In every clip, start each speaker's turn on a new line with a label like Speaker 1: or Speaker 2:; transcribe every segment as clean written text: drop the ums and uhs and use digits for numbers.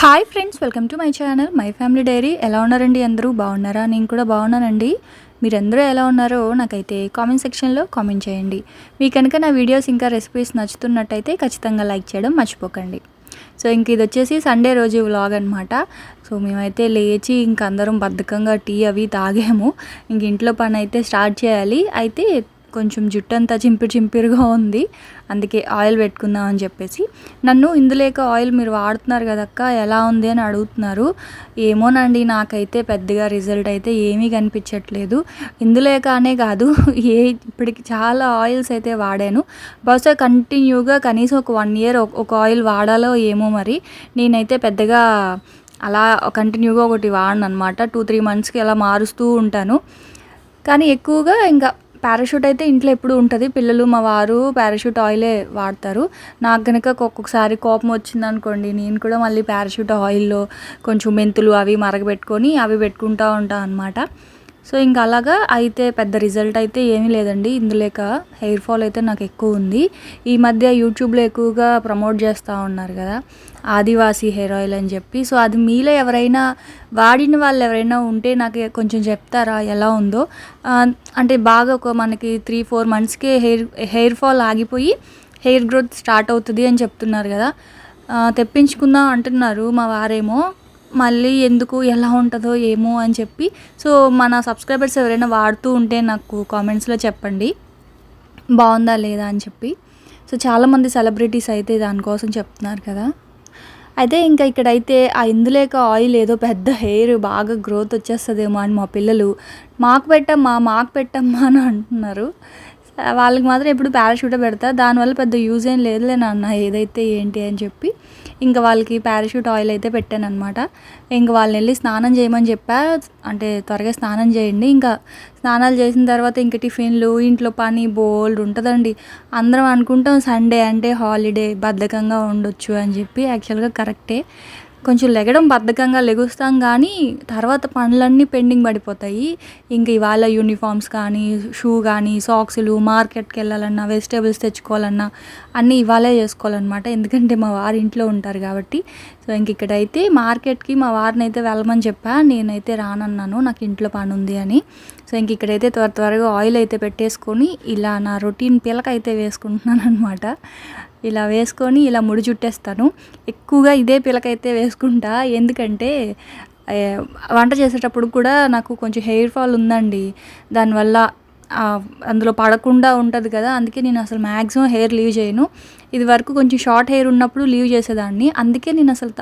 Speaker 1: Hi friends, welcome to my channel my family dairy. ఎలా ఉన్నారండి? అందరూ బాగున్నారా? నేను కూడా బాగున్నానండి. మీరందరూ ఎలా ఉన్నారో నాకైతే కామెంట్ సెక్షన్లో కామెంట్ చేయండి. మీకు కనుక నా వీడియోస్ ఇంకా రెసిపీస్ నచ్చుతున్నట్టయితే ఖచ్చితంగా లైక్ చేయడం మర్చిపోకండి. సో ఇంక ఇది వచ్చేసి సండే రోజు వ్లాగ్ అనమాట. సో మేమైతే లేచి ఇంక అందరం బద్ధకంగా టీ అవి తాగాము. ఇంక ఇంట్లో పని అయితే స్టార్ట్ చేయాలి. అయితే కొంచెం జుట్టు అంతా చింపిరిగా ఉంది, అందుకే ఆయిల్ పెట్టుకుందాం అని చెప్పేసి. నన్ను ఇందులేక ఆయిల్ మీరు వాడుతున్నారు కదక్క, ఎలా ఉంది అని అడుగుతున్నారు. ఏమోనండి, నాకైతే పెద్దగా రిజల్ట్ అయితే ఏమీ కనిపించట్లేదు. ఇందులేకనే కాదు, ఇప్పటికి చాలా ఆయిల్స్ అయితే వాడాను. బహుశా కంటిన్యూగా కనీసం ఒక 1 year ఒక ఆయిల్ వాడాలో ఏమో. మరి నేనైతే పెద్దగా అలా కంటిన్యూగా ఒకటి వాడను అనమాట. 2-3 monthsకి అలా మారుస్తూ ఉంటాను. కానీ ఎక్కువగా ఇంకా పారాషూట్ అయితే ఇంట్లో ఎప్పుడు ఉంటుంది. పిల్లలు మా వారు పారాషూట్ ఆయిలే వాడతారు. నాకు కనుక ఒక్కొక్కసారి కోపం వచ్చిందనుకోండి, నేను కూడా మళ్ళీ పారాషూట్ ఆయిల్లో కొంచెం మెంతులు అవి మరగబెట్టుకొని అవి పెట్టుకుంటూ ఉంటాను అనమాట. సో ఇంకా అలాగా అయితే పెద్ద రిజల్ట్ అయితే ఏమీ లేదండి. ఇందులేక హెయిర్ ఫాల్ అయితే నాకు ఎక్కువ ఉంది. ఈ మధ్య యూట్యూబ్లో ఎక్కువగా ప్రమోట్ చేస్తూ ఉన్నారు కదా, ఆదివాసీ హెయిర్ ఆయిల్ అని చెప్పి. సో అది మీలో ఎవరైనా వాడిన వాళ్ళు ఎవరైనా ఉంటే నాకు కొంచెం చెప్తారా ఎలా ఉందో. అంటే బాగా మనకి 3-4 monthsకే హెయిర్ ఫాల్ ఆగిపోయి హెయిర్ గ్రోత్ స్టార్ట్ అవుతుంది అని చెప్తున్నారు కదా. తెప్పించుకుందాం అంటున్నారు మా వారేమో. మళ్ళీ ఎందుకు, ఎలా ఉంటుందో ఏమో అని చెప్పి. సో మన సబ్స్క్రైబర్స్ ఎవరైనా వాడుతూ ఉంటే నాకు కామెంట్స్లో చెప్పండి బాగుందా లేదా అని చెప్పి. సో చాలామంది సెలబ్రిటీస్ అయితే దానికోసం చెప్తున్నారు కదా. అయితే ఇంకా ఇక్కడైతే ఆ ఇందులేక ఆయిల్ ఏదో పెద్ద హెయిర్ బాగా గ్రోత్ వచ్చేస్తుందేమో అని మా పిల్లలు మాకు పెట్టమ్మా అని అంటున్నారు. వాళ్ళకి మాత్రం ఎప్పుడు పారాషూటే పెడతా, దానివల్ల పెద్ద యూజ్ ఏం లేదులే నాన్న, ఏదైతే ఏంటి అని చెప్పి ఇంకా వాళ్ళకి పారాషూట్ ఆయిల్ అయితే పెట్టాను అనమాట. ఇంకా వాళ్ళని వెళ్ళి స్నానం చేయమని చెప్పా. అంటే త్వరగా స్నానం చేయండి, ఇంకా స్నానాలు చేసిన తర్వాత ఇంకా టిఫిన్లు, ఇంట్లో పని బోల్డ్ ఉంటుందండి. అందరం అనుకుంటాం సండే అంటే హాలిడే, బద్ధకంగా ఉండొచ్చు అని చెప్పి. యాక్చువల్గా కరెక్టే, కొంచెం లెగడం బద్ధకంగా లెగుస్తాం, కానీ తర్వాత పనులన్నీ పెండింగ్ పడిపోతాయి. ఇంకా ఇవాళ యూనిఫామ్స్ కానీ, షూ కానీ, సాక్స్లు, మార్కెట్కి వెళ్ళాలన్నా, వెజిటేబుల్స్ తెచ్చుకోవాలన్నా అన్నీ ఇవాళే చేసుకోవాలన్నమాట. ఎందుకంటే మా వారు ఇంట్లో ఉంటారు కాబట్టి. సో ఇంక ఇక్కడైతే మార్కెట్కి మా వారిని అయితే వెళ్ళమని చెప్పా, నేనైతే రానన్నాను, నాకు ఇంట్లో పని ఉంది అని. సో ఇంక ఇక్కడైతే త్వరగా ఆయిల్ అయితే పెట్టేసుకొని ఇలా నా రొటీన్ పిలక అయితే వేసుకుంటున్నాను అనమాట. ఇలా వేసుకొని ఇలా ముడి చుట్టేస్తాను. ఎక్కువగా ఇదే పిలకైతే వేసుకుంటా, ఎందుకంటే వంట చేసేటప్పుడు కూడా నాకు కొంచెం హెయిర్ ఫాల్ ఉందండి. దానివల్ల అందులో పడకుండా ఉంటుంది కదా, అందుకే నేను అసలు మ్యాక్సిమం హెయిర్ లీవ్ చేయను. ఇది వరకు కొంచెం షార్ట్ హెయిర్ ఉన్నప్పుడు లీవ్ చేసేదాన్ని, అందుకే నేను అసలు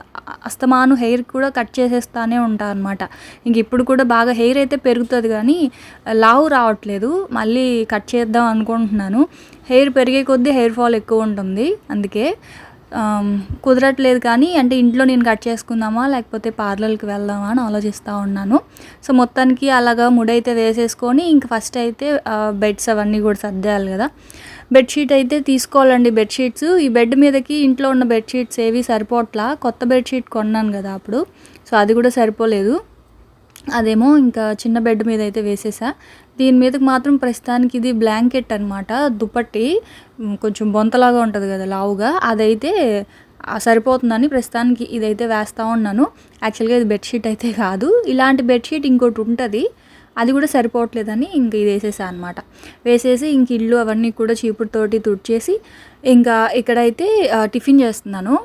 Speaker 1: అస్తమాను హెయిర్ కూడా కట్ చేసేస్తానే ఉంటాను అనమాట. ఇంక ఇప్పుడు కూడా బాగా హెయిర్ అయితే పెరుగుతుంది కానీ లావు రావట్లేదు. మళ్ళీ కట్ చేద్దాం అనుకుంటున్నాను. హెయిర్ పెరిగే కొద్దీ హెయిర్ ఫాల్ ఎక్కువ ఉంటుంది, అందుకే కుదరట్లేదు. కానీ అంటే ఇంట్లో నేను కట్ చేసుకుందామా లేకపోతే పార్లర్కి వెళ్దామా అని ఆలోచిస్తూ ఉన్నాను. సో మొత్తానికి అలాగా ముడైతే వేసేసుకొని ఇంక ఫస్ట్ అయితే బెడ్స్ అవన్నీ కూడా సర్దేయాలి కదా. బెడ్షీట్ అయితే తీసుకోవాలండి. బెడ్షీట్స్ ఈ బెడ్ మీదకి ఇంట్లో ఉన్న బెడ్షీట్స్ ఏవి సరిపోట్లా. కొత్త బెడ్షీట్ కొన్నాను కదా అప్పుడు, సో అది కూడా సరిపోలేదు. అదేమో ఇంకా చిన్న బెడ్ మీద అయితే వేసేసా. దీని మీదకి మాత్రం ప్రస్తుతానికి ఇది బ్లాంకెట్ అనమాట, దుప్పట్టి కొంచెం బొంతలాగా ఉంటుంది కదా లావుగా, అదైతే సరిపోతుందని ప్రస్తుతానికి ఇదైతే వేస్తూ ఉన్నాను. యాక్చువల్గా ఇది బెడ్షీట్ అయితే కాదు, ఇలాంటి బెడ్షీట్ ఇంకోటి ఉంటుంది, అది కూడా సరిపోవట్లేదని ఇంక ఇది వేసేసా అనమాట. వేసేసి ఇంక ఇల్లు అవన్నీ కూడా చీపురుతోటి తుడిచేసి ఇంకా ఇక్కడైతే టిఫిన్ చేస్తున్నాను.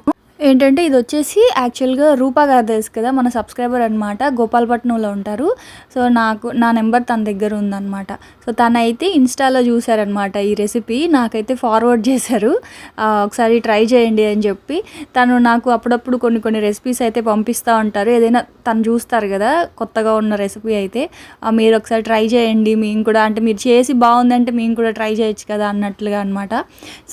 Speaker 1: ఏంటంటే ఇది వచ్చేసి యాక్చువల్గా రూపా గారు తెలుసు కదా, మన సబ్స్క్రైబర్ అనమాట, గోపాలపట్నంలో ఉంటారు. సో నా నెంబర్ తన దగ్గర ఉందన్నమాట. సో తనైతే ఇన్స్టాలో చూసారనమాట ఈ రెసిపీ, నాకైతే ఫార్వర్డ్ చేశారు, ఒకసారి ట్రై చేయండి అని చెప్పి. తను నాకు అప్పుడప్పుడు కొన్ని రెసిపీస్ అయితే పంపిస్తూ ఉంటారు. ఏదైనా తను చూస్తారు కదా కొత్తగా ఉన్న రెసిపీ అయితే, మీరు ఒకసారి ట్రై చేయండి, మేము కూడా అంటే మీరు చేసి బాగుందంటే మేము కూడా ట్రై చేయొచ్చు కదా అన్నట్లుగా అనమాట.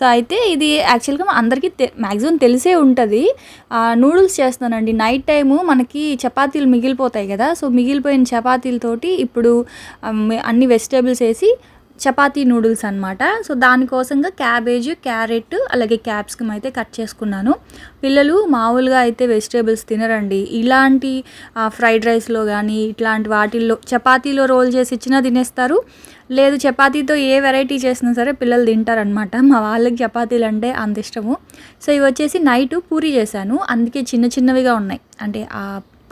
Speaker 1: సో అయితే ఇది యాక్చువల్గా అందరికీ మ్యాక్సిమం తెలిసే ఉంటుంది. నూడిల్స్ చేస్తున్నానండి. నైట్ టైము మనకి చపాతీలు మిగిలిపోతాయి కదా, సో మిగిలిపోయిన చపాతీలతోటి ఇప్పుడు అన్ని వెజిటేబుల్స్ వేసి చపాతీ నూడిల్స్ అనమాట. సో దానికోసంగా క్యాబేజ్, క్యారెట్ అలాగే క్యాప్సికమ్ అయితే కట్ చేసుకున్నాను. పిల్లలు మామూలుగా అయితే వెజిటేబుల్స్ తినరండి. ఇలాంటి ఫ్రైడ్ రైస్లో కానీ ఇట్లాంటి వాటిల్లో చపాతీలో రోల్ చేసి ఇచ్చినా తినేస్తారు. లేదు చపాతీతో ఏ వెరైటీ చేసినా సరే పిల్లలు తింటారనమాట. మా వాళ్ళకి చపాతీలు అంటే అంత ఇష్టము. సో ఇవి వచ్చేసి నైట్ పూరీ చేశాను, అందుకే చిన్న చిన్నవిగా ఉన్నాయి. అంటే ఆ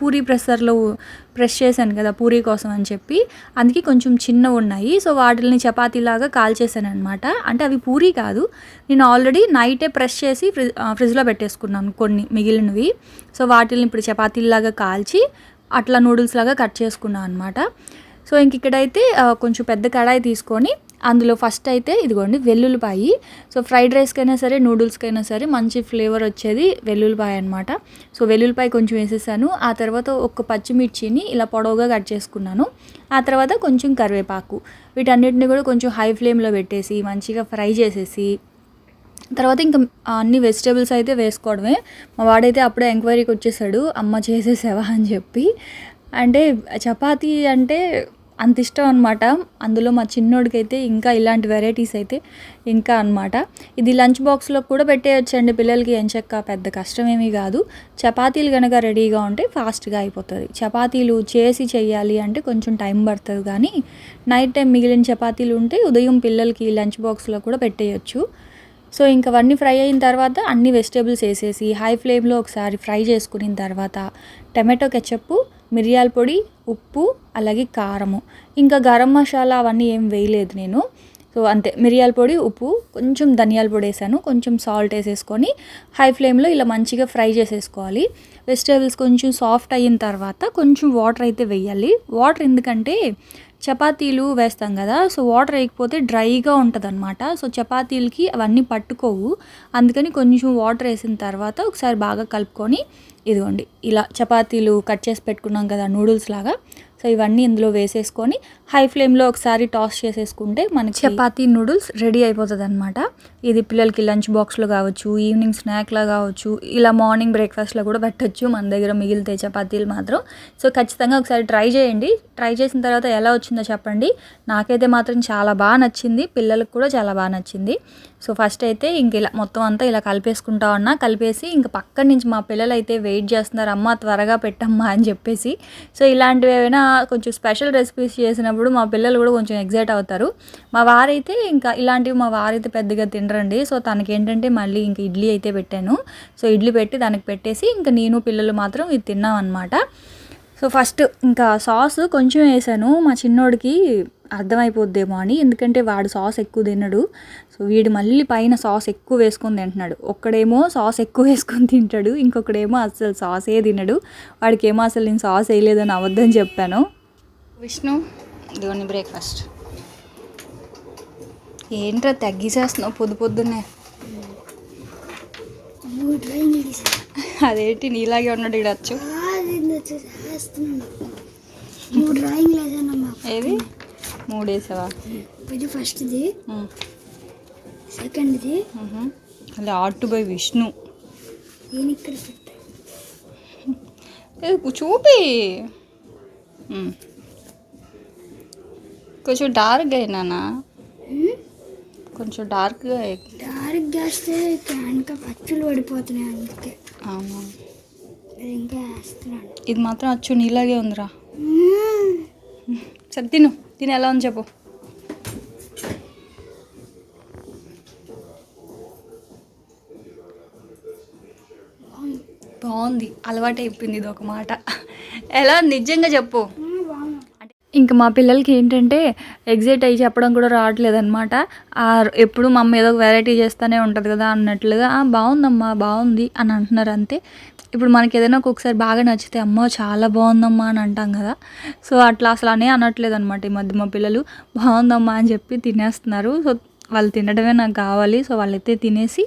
Speaker 1: పూరీ ప్రెస్ చేశాను కదా పూరీ కోసం అని చెప్పి, అందుకే కొంచెం చిన్నవి ఉన్నాయి. సో వాటిని చపాతీలాగా కాల్చేసాను అనమాట. అంటే అవి పూరీ కాదు, నేను ఆల్రెడీ నైటే ప్రెస్ చేసి ఫ్రిడ్జ్లో పెట్టేసుకున్నాను కొన్ని మిగిలినవి. సో వాటిని ఇప్పుడు చపాతీలాగా కాల్చి అట్లా నూడిల్స్ లాగా కట్ చేసుకున్నాను అనమాట. సో ఇంక ఇక్కడైతే కొంచెం పెద్ద కడాయి తీసుకొని అందులో ఫస్ట్ అయితే ఇదిగోండి వెల్లుల్లిపాయి. సో ఫ్రైడ్ రైస్కైనా సరే నూడిల్స్కైనా సరే మంచి ఫ్లేవర్ వచ్చేది వెల్లుల్లిపాయ అనమాట. సో వెల్లుల్లిపాయ కొంచెం వేసేసాను. ఆ తర్వాత ఒక పచ్చిమిర్చిని ఇలా పొడవుగా కట్ చేసుకున్నాను. ఆ తర్వాత కొంచెం కరివేపాకు, వీటన్నిటిని కూడా కొంచెం హై ఫ్లేమ్లో పెట్టేసి మంచిగా ఫ్రై చేసేసి తర్వాత ఇంకా అన్ని వెజిటేబుల్స్ అయితే వేసుకోవడమే. మా వాడైతే అప్పుడే ఎంక్వైరీకి వచ్చేసాడు, అమ్మ చేసేసావా అని చెప్పి. అంటే చపాతీ అంటే అంత ఇష్టం అనమాట. అందులో మా చిన్నోడికైతే ఇంకా ఇలాంటి వెరైటీస్ అయితే ఇంకా అనమాట. ఇది లంచ్ బాక్స్లో కూడా పెట్టేయచ్చండి పిల్లలకి, ఎంచక్క పెద్ద కష్టమేమీ కాదు. చపాతీలు కనుక రెడీగా ఉంటే ఫాస్ట్గా అయిపోతుంది. చపాతీలు చేసి చెయ్యాలి అంటే కొంచెం టైం పడుతుంది, కానీ నైట్ టైం మిగిలిన చపాతీలు ఉంటే ఉదయం పిల్లలకి లంచ్ బాక్స్లో కూడా పెట్టేయచ్చు. సో ఇంకా అవన్నీ ఫ్రై అయిన తర్వాత అన్ని వెజిటేబుల్స్ వేసేసి హై ఫ్లేమ్లో ఒకసారి ఫ్రై చేసుకున్న తర్వాత టమాటో కెచప్, మిరియాల పొడి, ఉప్పు అలాగే కారము, ఇంకా గరం మసాలా అవన్నీ ఏం వేయలేదు నేను. సో అంతే, మిరియాల పొడి, ఉప్పు, కొంచెం ధనియాల పొడి వేసాను, కొంచెం సాల్ట్ వేసేసుకొని హై ఫ్లేమ్లో ఇలా మంచిగా ఫ్రై చేసేసుకోవాలి. వెజిటేబుల్స్ కొంచెం సాఫ్ట్ అయిన తర్వాత కొంచెం వాటర్ అయితే వేయాలి. వాటర్ ఎందుకంటే చపాతీలు వేస్తాం కదా, సో వాటర్ వేయకపోతే డ్రైగా ఉంటుంది అనమాట. సో చపాతీలకి అవన్నీ పట్టుకోవు, అందుకని కొంచెం వాటర్ వేసిన తర్వాత ఒకసారి బాగా కలుపుకొని ఇదిగోండి ఇలా చపాతీలు కట్ చేసి పెట్టుకున్నాం కదా నూడిల్స్ లాగా, సో ఇవన్నీ ఇందులో వేసేసుకొని హై ఫ్లేమ్లో ఒకసారి టాస్ చేసేసుకుంటే మనకి చపాతీ నూడిల్స్ రెడీ అయిపోతుంది అనమాట. ఇది పిల్లలకి లంచ్ బాక్స్లో కావచ్చు, ఈవినింగ్ స్నాక్లా కావచ్చు, ఇలా మార్నింగ్ బ్రేక్ఫాస్ట్లో కూడా పెట్టచ్చు మన దగ్గర మిగిలితే చపాతీలు మాత్రం. సో ఖచ్చితంగా ఒకసారి ట్రై చేయండి. ట్రై చేసిన తర్వాత ఎలా వచ్చిందో చెప్పండి. నాకైతే మాత్రం చాలా బాగా నచ్చింది, పిల్లలకు కూడా చాలా బాగా నచ్చింది. సో ఫస్ట్ అయితే ఇంక ఇలా మొత్తం అంతా ఇలా కలిపేసుకుంటా ఉన్నా. కలిపేసి ఇంక పక్కన నుంచి మా పిల్లలు అయితే వెయిట్ చేస్తున్నారు, అమ్మ త్వరగా పెట్టమ్మా అని చెప్పేసి. సో ఇలాంటివి ఏమైనా కొంచెం స్పెషల్ రెసిపీస్ చేసినప్పుడు మా పిల్లలు కూడా కొంచెం ఎగ్జైట్ అవుతారు. మా వారైతే ఇంకా ఇలాంటివి మా వారైతే పెద్దగా తినరండి. సో తనకి ఏంటంటే మళ్ళీ ఇంక ఇడ్లీ అయితే పెట్టాను. సో ఇడ్లీ పెట్టి దానికి పెట్టేసి ఇంకా నేను పిల్లలు మాత్రం ఇది తిన్నాం అనమాట. సో ఫస్ట్ ఇంకా సాస్ కొంచెం వేసాను, మా చిన్నోడికి అర్థమైపోద్దేమో అని, ఎందుకంటే వాడు సాస్ ఎక్కువ తినడు. సో వీడు మళ్ళీ పైన సాస్ ఎక్కువ వేసుకొని తింటున్నాడు. ఒక్కడేమో సాస్ ఎక్కువ వేసుకొని తింటాడు, ఇంకొకడేమో అసలు సాసే తినడు. వాడికేమో అసలు నేను సాస్ వేయలేదని అవద్దని చెప్పాను. విష్ణు ఇదిగోని బ్రేక్ఫాస్ట్. ఏంట్రా తగ్గిసేస్తున్నావు పొద్దున్నే? అదేంటి నీలాగే ఉన్నాడు ఇడచ్చు. ఏది 3 వేసావా?
Speaker 2: ఇది ఫస్ట్ది, సెకండ్ది
Speaker 1: అలా ఆర్ట్ బై విష్ణు.
Speaker 2: నేను ఇక్కడ
Speaker 1: చూపి కొంచెం డార్క్గా అయినా, కొంచెం డార్క్గా
Speaker 2: వేస్తే ఇంకా పచ్చులు పడిపోతున్నాయి, అందుకే
Speaker 1: అవునా
Speaker 2: ఇంకా వేస్తున్నాను.
Speaker 1: ఇది మాత్రం అచ్చు నీలాగే ఉందిరా. సరే తిను ఎలా ఉంది చెప్పు. బాగుంది, అలవాటు అయిపోయింది ఇది ఒక మాట. ఎలా నిజంగా చెప్పు. ఇంకా మా పిల్లలకి ఏంటంటే ఎగ్జైట్ అయ్యి చెప్పడం కూడా రావట్లేదన్నమాట. ఎప్పుడు మా అమ్మ ఏదో ఒక వెరైటీ చేస్తూనే ఉంటుంది కదా అన్నట్లుగా బాగుందమ్మా బాగుంది అని అంటున్నారు అంతే. ఇప్పుడు మనకి ఏదైనా ఒక్కొక్కసారి బాగా నచ్చితే అమ్మో చాలా బాగుందమ్మా అని అంటాం కదా, సో అట్లా అసలు అనే అనట్లేదు అనమాట ఈ మధ్య. మా పిల్లలు బాగుందమ్మా అని చెప్పి తినేస్తున్నారు. సో వాళ్ళు తినడమే నాకు కావాలి. సో వాళ్ళైతే తినేసి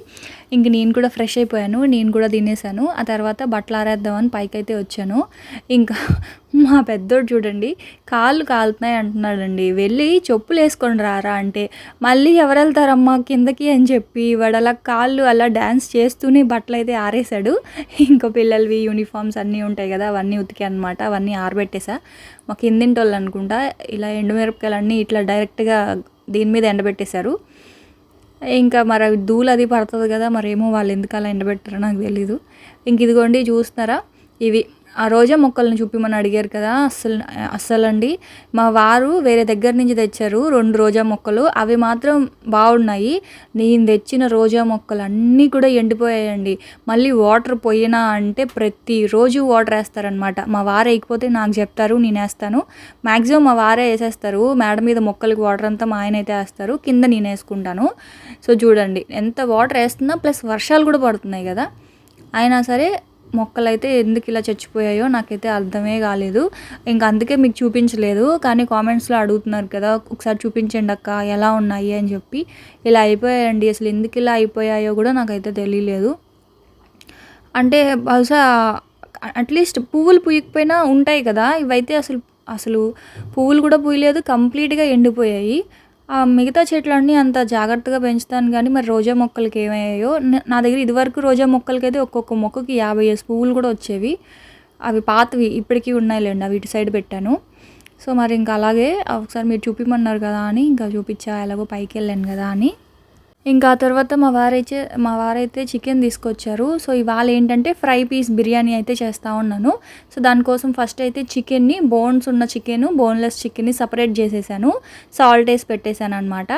Speaker 1: ఇంక నేను కూడా ఫ్రెష్ అయిపోయాను, నేను కూడా తినేసాను. ఆ తర్వాత బట్టలు ఆరేద్దామని పైకి అయితే వచ్చాను. ఇంకా మా పెద్దోడు చూడండి కాళ్ళు కాలుతున్నాయి అంటున్నాడండి. వెళ్ళి చెప్పులు వేసుకొని రారా అంటే మళ్ళీ ఎవరు వెళ్తారమ్మా కిందకి అని చెప్పి వాడు అలా కాళ్ళు అలా డ్యాన్స్ చేస్తూనే బట్టలు అయితే ఆరేసాడు. ఇంకా పిల్లలవి యూనిఫామ్స్ అన్నీ ఉంటాయి కదా, అవన్నీ ఉతికి అనమాట, అవన్నీ ఆరబెట్టేసా. మా కిందింటి వాళ్ళు అనుకుంటా ఇలా ఎండుమిరపకాయలన్నీ ఇట్లా డైరెక్ట్గా దీని మీద ఎండబెట్టేశారు. ఇంకా మరి అవి ధూళి అది పడుతుంది కదా, మరేమో వాళ్ళు ఎందుకు అలా ఎండబెట్టారో నాకు తెలీదు. ఇంక ఇదిగోండి చూస్తున్నారా, ఇవి ఆ రోజా మొక్కలను చూపిమని అడిగారు కదా, అస్సలండి మా వారు వేరే దగ్గర నుంచి తెచ్చారు 2 రోజా మొక్కలు. అవి మాత్రం బాగున్నాయి. నేను తెచ్చిన రోజా మొక్కలు అన్నీ కూడా ఎండిపోయాయండి. మళ్ళీ వాటర్ పోయినా అంటే ప్రతిరోజు వాటర్ వేస్తారనమాట. మా వారు వేయకపోతే నాకు చెప్తారు, నేను వేస్తాను. మ్యాక్సిమం మా వారే వేసేస్తారు. మేడ మీద మొక్కలకి వాటర్ అంతా మా ఆయన అయితే వేస్తారు, కింద నేను వేసుకుంటాను. సో చూడండి ఎంత వాటర్ వేస్తున్నా, ప్లస్ వర్షాలు కూడా పడుతున్నాయి కదా, అయినా సరే మొక్కలైతే ఎందుకు ఇలా చచ్చిపోయాయో నాకైతే అర్థమే కాలేదు. ఇంకా అందుకే మీకు చూపించలేదు. కానీ కామెంట్స్లో అడుగుతున్నారు కదా, ఒకసారి చూపించండి అక్క ఎలా ఉన్నాయి అని చెప్పి. ఇలా అయిపోయాయండి. అసలు ఎందుకు ఇలా అయిపోయాయో కూడా నాకైతే తెలియలేదు. అంటే బహుశా అట్లీస్ట్ పువ్వులు పూయకపోయినా ఉంటాయి కదా, ఇవైతే అసలు పువ్వులు కూడా పూయలేదు, కంప్లీట్గా ఎండిపోయాయి. మిగతా చెట్లన్నీ అంత జాగ్రత్తగా పెంచుతాను కానీ మరి రోజా మొక్కలకి ఏమయ్యాయో. నా దగ్గర ఇదివరకు రోజా మొక్కలకైతే ఒక్కొక్క మొక్కకి 50 పువ్వులు కూడా వచ్చేవి. అవి పాతవి ఇప్పటికీ ఉన్నాయిలేండి, అవి ఇటు సైడ్ పెట్టాను. సో మరి ఇంకా అలాగే ఒకసారి మీరు చూపిమన్నారు కదా అని ఇంకా చూపించా, ఎలాగో పైకి వెళ్ళాను కదా అని. ఇంకా ఆ తర్వాత మా వారైతే చికెన్ తీసుకొచ్చారు. సో ఇవాళ ఏంటంటే ఫ్రై పీస్ బిర్యానీ అయితే చేస్తూ ఉన్నాను. సో దానికోసం ఫస్ట్ అయితే చికెన్ని, బోన్స్ ఉన్న చికెను, బోన్లెస్ చికెన్ని సపరేట్ చేసేసాను. సాల్ట్ వేసి పెట్టేశాను అనమాట.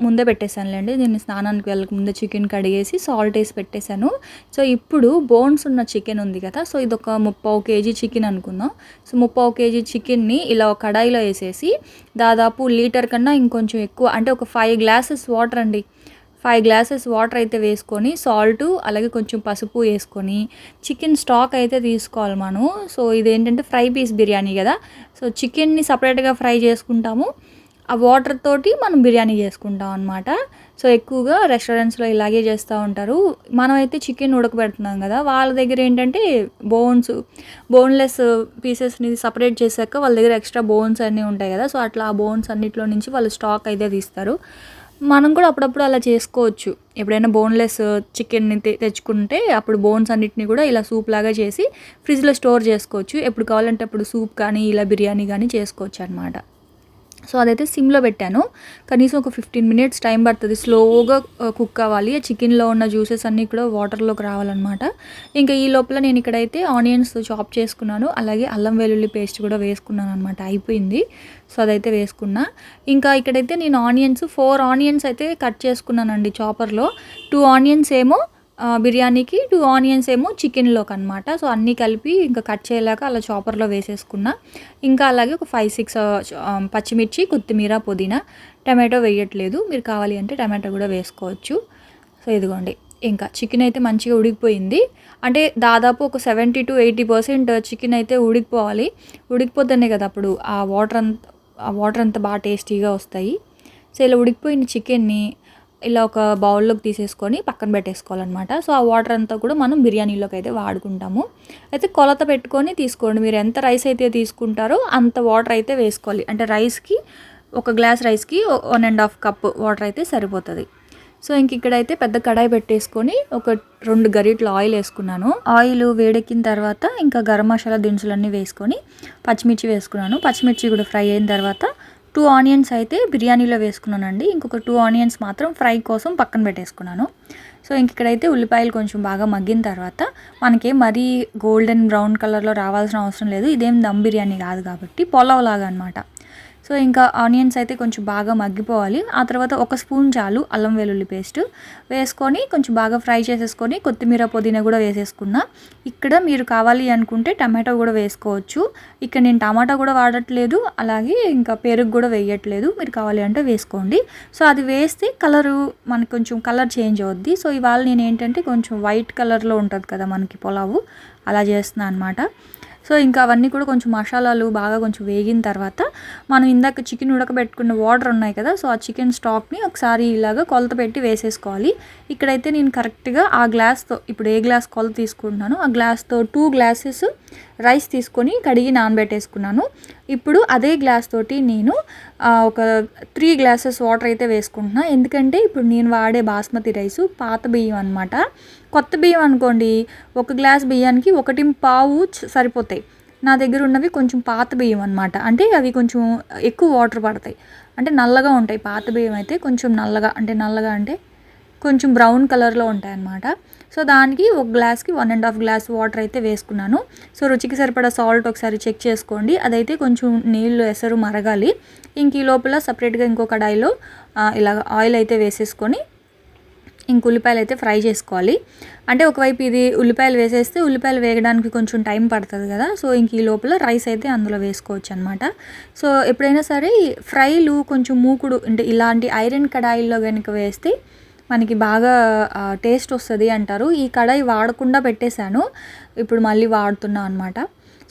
Speaker 1: ముందే పెట్టేశానులేండి. నేను స్నానానికి వెళ్ళక ముందే చికెన్ కడిగేసి సాల్ట్ వేసి పెట్టేశాను. సో ఇప్పుడు బోన్స్ ఉన్న చికెన్ ఉంది కదా, సో ఇది ఒక 30 kg చికెన్ అనుకుందాం. సో 30 kg చికెన్ని ఇలా ఒక కడాయిలో వేసేసి దాదాపు లీటర్ కన్నా ఇంకొంచెం ఎక్కువ, అంటే ఒక 5 గ్లాసెస్ వాటర్ అండి, 5 గ్లాసెస్ వాటర్ అయితే వేసుకొని, సాల్ట్ అలాగే కొంచెం పసుపు వేసుకొని, చికెన్ స్టాక్ అయితే తీసుకోవాలి మనం. సో ఇదేంటంటే ఫ్రై పీస్ బిర్యానీ కదా, సో చికెన్ని సపరేట్గా ఫ్రై చేసుకుంటాము, ఆ వాటర్ తోటి మనం బిర్యానీ చేసుకుంటాం అనమాట. సో ఎక్కువగా రెస్టారెంట్స్లో ఇలాగే చేస్తూ ఉంటారు. మనమైతే చికెన్ ఉడకబెడుతున్నాం కదా, వాళ్ళ దగ్గర ఏంటంటే బోన్లెస్ పీసెస్ని సపరేట్ చేశాక వాళ్ళ దగ్గర ఎక్స్ట్రా బోన్స్ అన్నీ ఉంటాయి కదా, సో అట్లా ఆ బోన్స్ అన్నిట్లో నుంచి వాళ్ళు స్టాక్ అయితే తీస్తారు. మనం కూడా అప్పుడప్పుడు అలా చేసుకోవచ్చు. ఎప్పుడైనా బోన్లెస్ చికెన్ని తెచ్చుకుంటే అప్పుడు బోన్స్ అన్నిటిని కూడా ఇలా సూప్ లాగా చేసి ఫ్రిడ్జ్లో స్టోర్ చేసుకోవచ్చు. ఎప్పుడు కావాలంటే అప్పుడు సూప్ కానీ ఇలా బిర్యానీ కానీ చేసుకోవచ్చు అనమాట. సో అదైతే సిమ్లో పెట్టాను. కనీసం ఒక 15 minutes టైం పడుతుంది, స్లోగా కుక్ అవ్వాలి. చికెన్లో ఉన్న జ్యూసెస్ అన్నీ కూడా వాటర్లోకి రావాలన్నమాట. ఇంకా ఈ లోపల నేను ఇక్కడైతే ఆనియన్స్ చాప్ చేసుకున్నాను, అలాగే అల్లం వెల్లుల్లి పేస్ట్ కూడా వేసుకున్నాను అనమాట. అయిపోయింది. సో అదైతే వేసుకున్నా. ఇంకా ఇక్కడైతే నేను 4 ఆనియన్స్ అయితే కట్ చేసుకున్నానండి చాపర్లో. 2 ఆనియన్స్ ఏమో బిర్యానీకి, 2 ఆనియన్స్ ఏమో చికెన్లోకి అనమాట. సో అన్నీ కలిపి ఇంకా కట్ చేయలేక అలా చాపర్లో వేసేసుకున్నా. ఇంకా అలాగే ఒక 5-6 పచ్చిమిర్చి, కొత్తిమీర, పుదీనా, టమాటో వేయట్లేదు, మీరు కావాలి అంటే టమాటో కూడా వేసుకోవచ్చు. సో ఇదిగోండి, ఇంకా చికెన్ అయితే మంచిగా ఉడికిపోయింది. అంటే దాదాపు ఒక 70 to 80% చికెన్ అయితే ఉడికిపోవాలి. ఉడికిపోతేనే కదా అప్పుడు ఆ వాటర్ అంతా బాగా టేస్టీగా వస్తాయి. సో ఇలా ఉడికిపోయిన చికెన్ని ఇలా ఒక బౌల్లోకి తీసేసుకొని పక్కన పెట్టేసుకోవాలన్నమాట. సో ఆ వాటర్ అంతా కూడా మనం బిర్యానీలోకి అయితే వాడుకుంటాము. అయితే కొలత పెట్టుకొని తీసుకోండి, మీరు ఎంత రైస్ అయితే తీసుకుంటారో అంత వాటర్ అయితే వేసుకోవాలి. అంటే ఒక గ్లాస్ రైస్కి 1.5 cup వాటర్ అయితే సరిపోతుంది. సో ఇంక ఇక్కడైతే పెద్ద కడాయి పెట్టేసుకొని ఒక 2 గరిటెలు ఆయిల్ వేసుకున్నాను. ఆయిల్ వేడెక్కిన తర్వాత ఇంకా గరం మసాలా దినుసులన్నీ వేసుకొని పచ్చిమిర్చి వేసుకున్నాను. పచ్చిమిర్చి కూడా ఫ్రై అయిన తర్వాత 2 ఆనియన్స్ అయితే బిర్యానీలో వేసుకున్నానండి. ఇంకొక 2 ఆనియన్స్ మాత్రం ఫ్రై కోసం పక్కన పెట్టేసుకున్నాను. సో ఇంక ఇక్కడైతే ఉల్లిపాయలు కొంచెం బాగా మగ్గిన తర్వాత, మనకి మరీ గోల్డెన్ బ్రౌన్ కలర్లో రావాల్సిన అవసరం లేదు, ఇదేం దమ్ బిర్యానీ కాదు కాబట్టి పులావ్ లాగా అనమాట. సో ఇంకా ఆనియన్స్ అయితే కొంచెం బాగా మగ్గిపోవాలి. ఆ తర్వాత 1 స్పూన్ చాలు అల్లం వెల్లుల్లి పేస్ట్ వేసుకొని కొంచెం బాగా ఫ్రై చేసేసుకొని కొత్తిమీర, పుదీనా కూడా వేసేసుకున్నా. ఇక్కడ మీరు కావాలి అనుకుంటే టమాటో కూడా వేసుకోవచ్చు. ఇక్కడ నేను టమాటా కూడా వాడట్లేదు, అలాగే ఇంకా పెరుగు కూడా వేయట్లేదు, మీరు కావాలి అంటే వేసుకోండి. సో అది వేస్తే మనకి కొంచెం కలర్ చేంజ్ అవుద్ది. సో ఇవాళ నేను ఏంటంటే కొంచెం వైట్ కలర్లో ఉంటుంది కదా మనకి పులావు, అలా చేస్తున్నాను అనమాట. సో ఇంకా అవన్నీ కూడా కొంచెం మసాలాలు బాగా కొంచెం వేగిన తర్వాత మనం ఇందాక చికెన్ ఉడకబెట్టుకున్న వాటర్ ఉన్నాయి కదా, సో ఆ చికెన్ స్టాక్ని ఒకసారి ఇలాగా కొలత పెట్టి వేసేసుకోవాలి. ఇక్కడైతే నేను కరెక్ట్గా ఆ గ్లాస్తో, ఇప్పుడు ఏ గ్లాస్ కొలత తీసుకుంటున్నానో ఆ గ్లాస్తో 2 glasses రైస్ తీసుకొని కడిగి నానబెట్టేసుకున్నాను. ఇప్పుడు అదే గ్లాస్ తోటి నేను ఒక 3 glasses వాటర్ అయితే వేసుకుంటున్నాను. ఎందుకంటే ఇప్పుడు నేను వాడే బాస్మతి రైసు పాత బియ్యం అనమాట. కొత్త బియ్యం అనుకోండి, 1 గ్లాస్ బియ్యానికి 1.25 సరిపోతాయి. నా దగ్గర ఉన్నవి కొంచెం పాత బియ్యం అనమాట. అంటే అవి కొంచెం ఎక్కువ వాటర్ పడతాయి, అంటే నల్లగా ఉంటాయి. పాత బియ్యం అయితే కొంచెం నల్లగా అంటే కొంచెం బ్రౌన్ కలర్లో ఉంటాయి అన్నమాట. సో దానికి ఒక గ్లాస్కి 1.5 గ్లాస్ వాటర్ అయితే వేసుకున్నాను. సో రుచికి సరిపడా సాల్ట్ ఒకసారి చెక్ చేసుకోండి. అదైతే కొంచెం నీళ్ళు ఎసరు మరగాలి. ఇంక ఈ లోపల సపరేట్గా ఇంకో కడాయిలో ఇలాగ ఆయిల్ అయితే వేసేసుకొని ఇంక ఉల్లిపాయలు అయితే ఫ్రై చేసుకోవాలి. అంటే ఒకవైపు ఇది ఉల్లిపాయలు వేసేస్తే ఉల్లిపాయలు వేగడానికి కొంచెం టైం పడుతుంది కదా. సో ఇంక ఈ లోపల రైస్ అయితే అందులో వేసుకోవచ్చు అనమాట. సో ఎప్పుడైనా సరే ఫ్రైలు కొంచెం మూకుడు అంటే ఇలాంటి ఐరన్ కడాయిల్లో కనుక వేస్తే మనకి బాగా టేస్ట్ వస్తుంది అంటారు. ఈ కడాయి వాడకుండా పెట్టేశాను, ఇప్పుడు మళ్ళీ వాడుతున్నా అనమాట.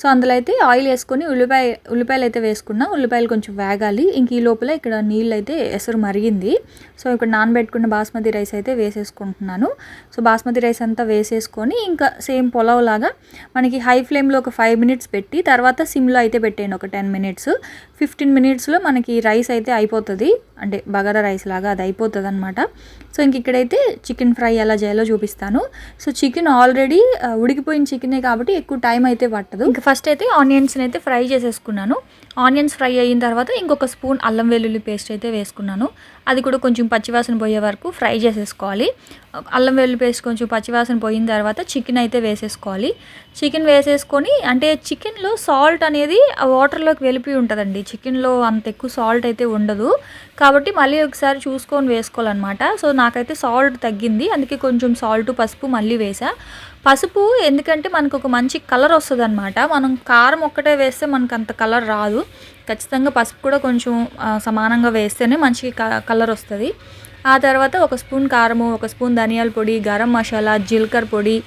Speaker 1: సో అందులో అయితే ఆయిల్ వేసుకొని ఉల్లిపాయలు అయితే వేసుకున్నా. ఉల్లిపాయలు కొంచెం వేగాలి. ఇంక ఈ లోపల ఇక్కడ నీళ్ళు అయితే ఎసరు మరిగింది. సో ఇక్కడ నానబెట్టుకున్న బాస్మతి రైస్ అయితే వేసేసుకుంటున్నాను. సో బాస్మతి రైస్ అంతా వేసేసుకొని ఇంకా సేమ్ పులావ్ లాగా మనకి హై ఫ్లేమ్లో ఒక 5 మినిట్స్ పెట్టి తర్వాత సిమ్లో అయితే పెట్టేయండి ఒక 10 మినిట్స్. 15 మినిట్స్లో మనకి రైస్ అయితే అయిపోతుంది, అంటే బగారా రైస్ లాగా అది అయిపోతుంది అనమాట. సో ఇంక ఇక్కడైతే చికెన్ ఫ్రై ఎలా చేయాలో చూపిస్తాను. సో చికెన్ ఆల్రెడీ ఉడికిపోయిన చికెనే కాబట్టి ఎక్కువ టైం అయితే పట్టదు. ఇంకా ఫస్ట్ అయితే ఆనియన్స్ని అయితే ఫ్రై చేసేసుకున్నాను. ఆనియన్స్ ఫ్రై అయిన తర్వాత ఇంకొక స్పూన్ అల్లం వెల్లుల్లి పేస్ట్ అయితే వేసుకున్నాను. అది కూడా కొంచెం పచ్చివాసన పోయే వరకు ఫ్రై చేసేసుకోవాలి. అల్లం వెల్లుల్లి పేస్ట్ కొంచెం పచ్చివాసన పోయిన తర్వాత చికెన్ అయితే వేసేసుకోవాలి. చికెన్ వేసేసుకొని, అంటే చికెన్లో సాల్ట్ అనేది ఆ వాటర్లోకి వెళ్ళిపోయి ఉంటుందండి. చికెన్లో అంత ఎక్కువ సాల్ట్ అయితే ఉండదు కాబట్టి మళ్ళీ ఒకసారి చూసుకొని వేసుకోవాలన్నమాట. సో నాకైతే సాల్ట్ తగ్గింది, అందుకే కొంచెం సాల్ట్ పసుపు మళ్ళీ వేసా. పసుపు ఎందుకంటే మనకు ఒక మంచి కలర్ వస్తుంది అనమాట. మనం కారం ఒక్కటే వేస్తే మనకు అంత కలర్ రాదు. ఖచ్చితంగా పసుపు కూడా కొంచెం సమానంగా వేస్తేనే మంచి కలర్ వస్తుంది. ఆ తర్వాత ఒక స్పూన్ కారము, ఒక స్పూన్ ధనియాల పొడి, గరం మసాలా, జీలకర్ర పొడి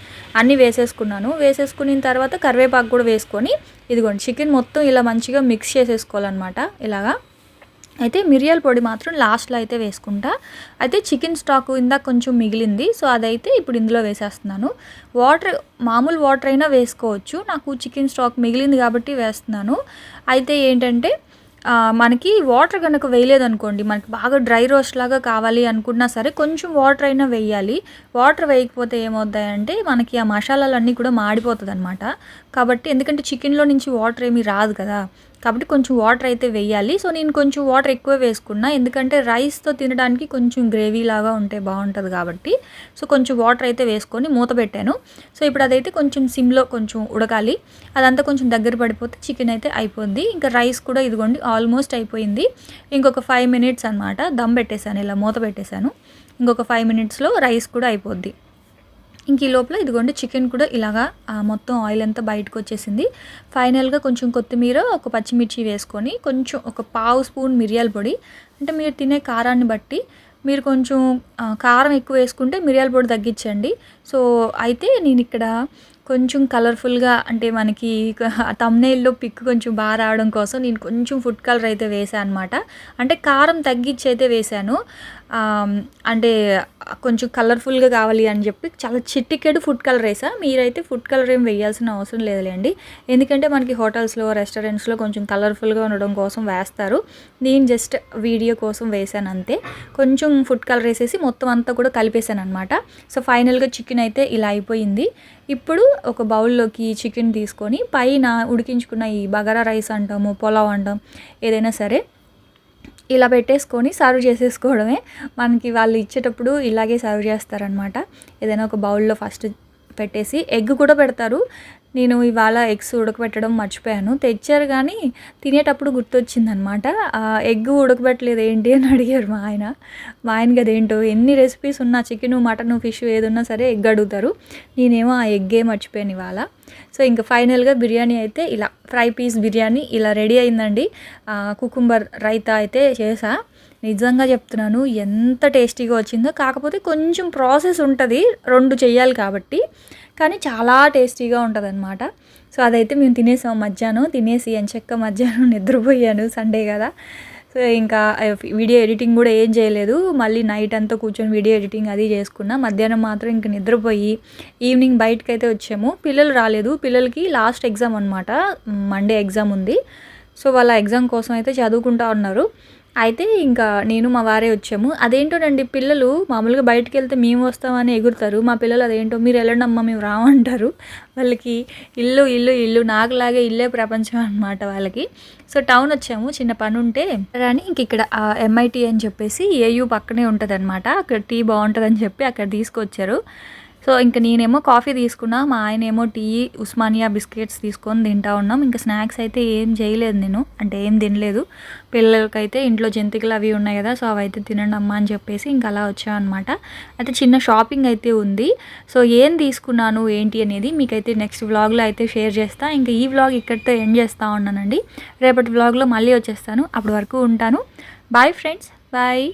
Speaker 1: అన్నీ వేసేసుకున్నాను. వేసేసుకున్న తర్వాత కరివేపాకు కూడా వేసుకొని ఇదిగోండి చికెన్ మొత్తం ఇలా మంచిగా మిక్స్ చేసేసుకోవాలన్నమాట. ఇలాగా అయితే మిరియాల పొడి మాత్రం లాస్ట్లో అయితే వేసుకుంటా. అయితే చికెన్ స్టాక్ ఇందాక కొంచెం మిగిలింది, సో అదైతే ఇప్పుడు ఇందులో వేసేస్తున్నాను. వాటర్ మామూలు వాటర్ అయినా వేసుకోవచ్చు, నాకు చికెన్ స్టాక్ మిగిలింది కాబట్టి వేస్తున్నాను. అయితే ఏంటంటే మనకి వాటర్ కనుక వేయలేదనుకోండి, మనకి బాగా డ్రై రోస్ట్ లాగా కావాలి అనుకున్నా సరే కొంచెం వాటర్ అయినా వేయాలి. వాటర్ వేయకపోతే ఏమవుతాయంటే మనకి ఆ మసాలాలన్నీ కూడా మాడిపోతుంది అనమాట. కాబట్టి ఎందుకంటే చికెన్లో నుంచి వాటర్ ఏమీ రాదు కదా, కాబట్టి కొంచెం వాటర్ అయితే వేయాలి. సో నేను కొంచెం వాటర్ ఎక్కువ వేసుకున్నా, ఎందుకంటే రైస్తో తినడానికి కొంచెం గ్రేవీ లాగా ఉంటే బాగుంటుంది కాబట్టి. సో కొంచెం వాటర్ అయితే వేసుకొని మూత పెట్టాను. సో ఇప్పుడు అదైతే కొంచెం సిమ్లో కొంచెం ఉడకాలి. అదంతా కొంచెం దగ్గర పడిపోతే చికెన్ అయితే అయిపోద్ది. ఇంకా రైస్ కూడా ఇదిగోండి ఆల్మోస్ట్ అయిపోయింది. ఇంకొక 5 మినిట్స్ అనమాట దమ్ పెట్టేశాను, ఇలా మూత పెట్టేశాను. ఇంకొక 5 మినిట్స్లో రైస్ కూడా అయిపోద్ది. ఇంక ఈ లోపల ఇదిగోండి చికెన్ కూడా ఇలాగా మొత్తం ఆయిల్ అంతా బయటకు వచ్చేసింది. ఫైనల్గా కొంచెం కొత్తిమీర, ఒక పచ్చిమిర్చి వేసుకొని కొంచెం ఒక పావు స్పూన్ మిరియాల పొడి, అంటే మీరు తినే కారాన్ని బట్టి మీరు కొంచెం కారం ఎక్కువ వేసుకుంటే మిరియాల పొడి తగ్గించండి. సో అయితే నేను ఇక్కడ కొంచెం కలర్ఫుల్గా, అంటే మనకి థంబ్నెయిల్లో పిక్ కొంచెం బాగా రావడం కోసం నేను కొంచెం ఫుడ్ కలర్ అయితే వేసాను అనమాట. అంటే కారం తగ్గించి అయితే వేసాను, అంటే కొంచెం కలర్ఫుల్గా కావాలి అని చెప్పి చాలా చిటికెడు ఫుడ్ కలర్ వేసా. మీరైతే ఫుడ్ కలర్ ఏం వేయాల్సిన అవసరం లేదులేండి, ఎందుకంటే మనకి హోటల్స్లో రెస్టారెంట్స్లో కొంచెం కలర్ఫుల్గా ఉండడం కోసం వేస్తారు. నేను జస్ట్ వీడియో కోసం వేసాను అంతే. కొంచెం ఫుడ్ కలర్ వేసేసి మొత్తం అంతా కూడా కలిపేసాను అనమాట. సో ఫైనల్గా చికెన్ అయితే ఇలా అయిపోయింది. ఇప్పుడు ఒక బౌల్లోకి చికెన్ తీసుకొని పైన ఉడికించుకున్న ఈ బగారా రైస్ అంటాము, పులావ్ అంటాం, ఏదైనా సరే ఇలా పెట్టేసుకొని సర్వ్ చేసేసుకోవడమే. మనకి వాళ్ళు ఇచ్చేటప్పుడు ఇలాగే సర్వ్ చేస్తారనమాట. ఏదైనా ఒక బౌల్లో ఫస్ట్ పెట్టేసి ఎగ్ కూడా పెడతారు. నేను ఇవాళ ఎగ్స్ ఉడకబెట్టడం మర్చిపోయాను, తెచ్చారు కానీ తినేటప్పుడు గుర్తొచ్చిందనమాట. ఎగ్ ఉడకబెట్టలేదు ఏంటి అని అడిగారు మా ఆయనకి. అదేంటో ఎన్ని రెసిపీస్ ఉన్నా, చికెను, మటను, ఫిష్ ఏదున్నా సరే ఎగ్ అడుగుతారు. నేనేమో ఆ ఎగ్గే మర్చిపోయాను ఇవాళ. సో ఇంకా ఫైనల్గా బిర్యానీ అయితే ఇలా ఫ్రై పీస్ బిర్యానీ ఇలా రెడీ అయిందండి. కుకుంబర్ రైతా అయితే చేసా. నిజంగా చెప్తున్నాను ఎంత టేస్టీగా వచ్చిందో. కాకపోతే కొంచెం ప్రాసెస్ ఉంటుంది, 2 చెయ్యాలి కాబట్టి, కానీ చాలా టేస్టీగా ఉంటుంది అనమాట. సో అదైతే మేము తినేసాం మధ్యాహ్నం. తినేసి ఎంచక్క మధ్యాహ్నం నిద్రపోయాను, సండే కదా. సో ఇంకా వీడియో ఎడిటింగ్ కూడా ఏం చేయలేదు. మళ్ళీ నైట్ అంతా కూర్చొని వీడియో ఎడిటింగ్ అది చేసుకున్నా. మధ్యాహ్నం మాత్రం ఇంక నిద్రపోయి ఈవినింగ్ బయటకు అయితే వచ్చాము. పిల్లలు రాలేదు, పిల్లలకి లాస్ట్ ఎగ్జామ్ అనమాట, మండే ఎగ్జామ్ ఉంది. సో వాళ్ళ ఎగ్జామ్ కోసం అయితే చదువుకుంటూ ఉన్నారు. అయితే ఇంకా నేను మా వారే వచ్చాము. అదేంటోనండి పిల్లలు మామూలుగా బయటికెళ్తే మేము వస్తామని ఎగురుతారు. మా పిల్లలు అదేంటో మీరు వెళ్ళండమ్మా మేము రామంటారు. వాళ్ళకి ఇల్లు, ఇల్లు, ఇల్లు నాకులాగే ఇల్లే ప్రపంచం అనమాట వాళ్ళకి. సో టౌన్ వచ్చాము చిన్న పని ఉంటే అని ఇంక ఇక్కడ ఎంఐటి అని చెప్పేసి ఏయూ పక్కనే ఉంటుందన్నమాట. అక్కడ టీ బాగుంటుందని చెప్పి అక్కడ తీసుకొచ్చారు. సో ఇంక నేనేమో కాఫీ తీసుకున్నా, మా ఆయన ఏమో టీ ఉస్మానియా బిస్కెట్స్ తీసుకొని తింటా ఉన్నాం. ఇంకా స్నాక్స్ అయితే ఏం చేయలేదు నేను, అంటే ఏం తినలేదు. పిల్లలకైతే ఇంట్లో జంతికలు అవి ఉన్నాయి కదా, సో అవైతే తినండి అమ్మా అని చెప్పేసి ఇంకా అలా వచ్చాం అనమాట. అయితే చిన్న షాపింగ్ అయితే ఉంది. సో ఏం తీసుకున్నాను ఏంటి అనేది మీకైతే నెక్స్ట్ వ్లాగ్లో అయితే షేర్ చేస్తా. ఇంకా ఈ వ్లాగ్ ఇక్కడితో ఎండ్ చేస్తూ ఉన్నానండి. రేపటి వ్లాగ్లో మళ్ళీ వచ్చేస్తాను. అప్పటి వరకు ఉంటాను. Bye friends, bye.